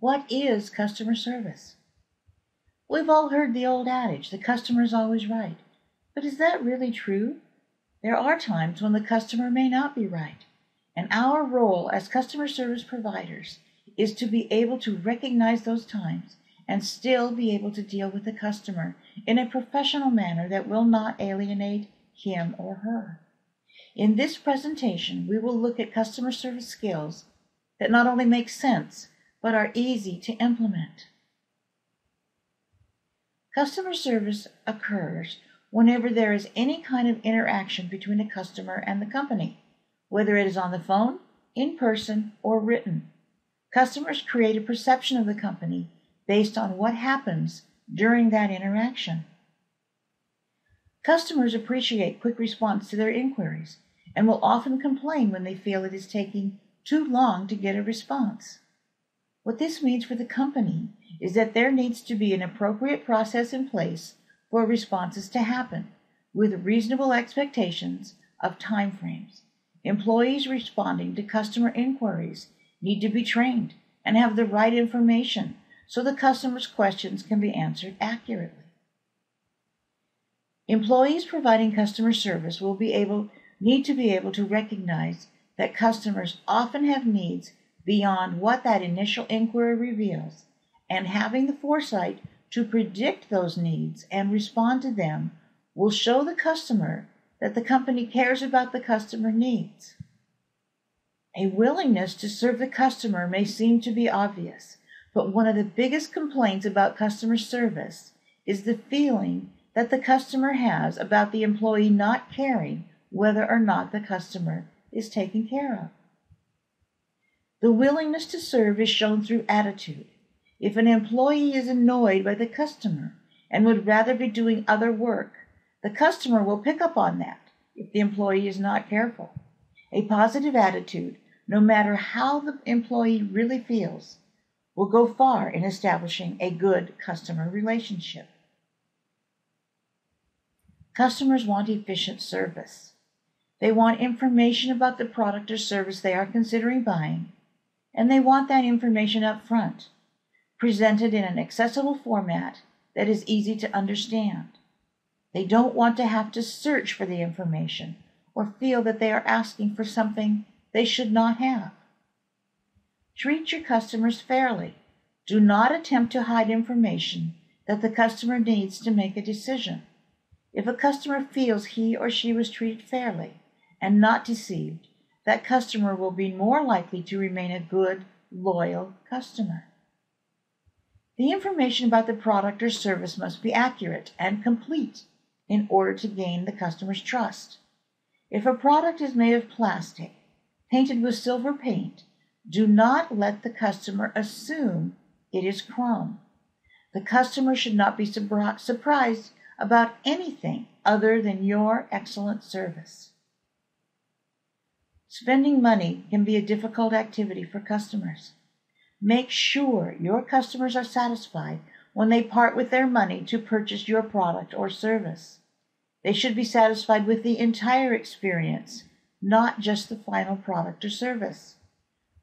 What is customer service? We've all heard the old adage, the customer is always right. But is that really true? There are times when the customer may not be right, and our role as customer service providers is to be able to recognize those times and still be able to deal with the customer in a professional manner that will not alienate him or her. In this presentation, we will look at customer service skills that not only make sense, but are easy to implement. Customer service occurs whenever there is any kind of interaction between a customer and the company, whether it is on the phone, in person, or written. Customers create a perception of the company based on what happens during that interaction. Customers appreciate quick response to their inquiries and will often complain when they feel it is taking too long to get a response. What this means for the company is that there needs to be an appropriate process in place for responses to happen, with reasonable expectations of timeframes. Employees responding to customer inquiries need to be trained and have the right information so the customer's questions can be answered accurately. Employees providing customer service need to be able to recognize that customers often have needs beyond what that initial inquiry reveals, and having the foresight to predict those needs and respond to them will show the customer that the company cares about the customer needs. A willingness to serve the customer may seem to be obvious, but one of the biggest complaints about customer service is the feeling that the customer has about the employee not caring whether or not the customer is taken care of. The willingness to serve is shown through attitude. If an employee is annoyed by the customer and would rather be doing other work, the customer will pick up on that if the employee is not careful. A positive attitude, no matter how the employee really feels, will go far in establishing a good customer relationship. Customers want efficient service. They want information about the product or service they are considering buying, and they want that information up front, presented in an accessible format that is easy to understand. They don't want to have to search for the information or feel that they are asking for something they should not have. Treat your customers fairly. Do not attempt to hide information that the customer needs to make a decision. If a customer feels he or she was treated fairly and not deceived, that customer will be more likely to remain a good, loyal customer. The information about the product or service must be accurate and complete in order to gain the customer's trust. If a product is made of plastic, painted with silver paint, do not let the customer assume it is chrome. The customer should not be surprised about anything other than your excellent service. Spending money can be a difficult activity for customers. Make sure your customers are satisfied when they part with their money to purchase your product or service. They should be satisfied with the entire experience, not just the final product or service.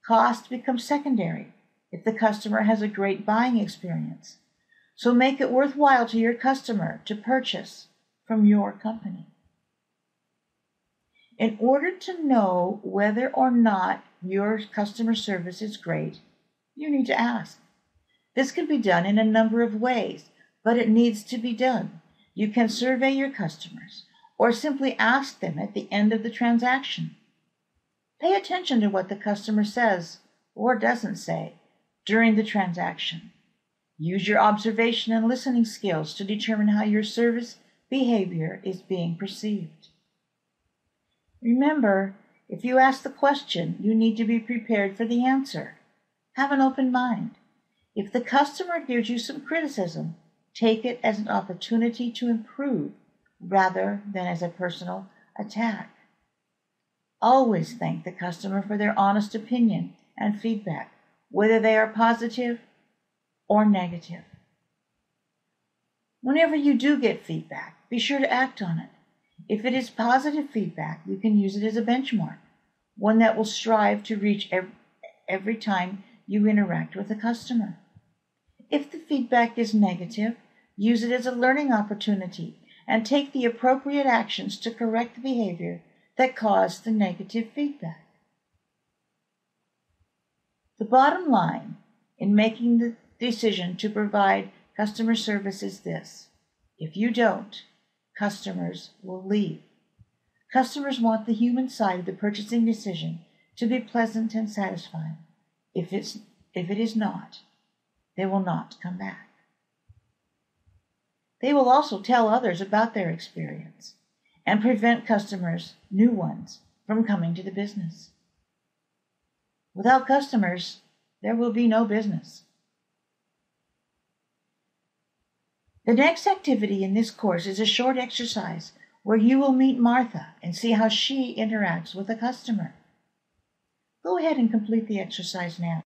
Cost becomes secondary if the customer has a great buying experience. So make it worthwhile to your customer to purchase from your company. In order to know whether or not your customer service is great, you need to ask. This can be done in a number of ways, but it needs to be done. You can survey your customers or simply ask them at the end of the transaction. Pay attention to what the customer says or doesn't say during the transaction. Use your observation and listening skills to determine how your service behavior is being perceived. Remember, if you ask the question, you need to be prepared for the answer. Have an open mind. If the customer gives you some criticism, take it as an opportunity to improve rather than as a personal attack. Always thank the customer for their honest opinion and feedback, whether they are positive or negative. Whenever you do get feedback, be sure to act on it. If it is positive feedback, you can use it as a benchmark, one that will strive to reach every time you interact with a customer. If the feedback is negative, use it as a learning opportunity and take the appropriate actions to correct the behavior that caused the negative feedback. The bottom line in making the decision to provide customer service is this: if you don't, customers will leave. Customers want the human side of the purchasing decision to be pleasant and satisfying. If it is not, they will not come back. They will also tell others about their experience and prevent customers, new ones, from coming to the business. Without customers, there will be no business. The next activity in this course is a short exercise where you will meet Martha and see how she interacts with a customer. Go ahead and complete the exercise now.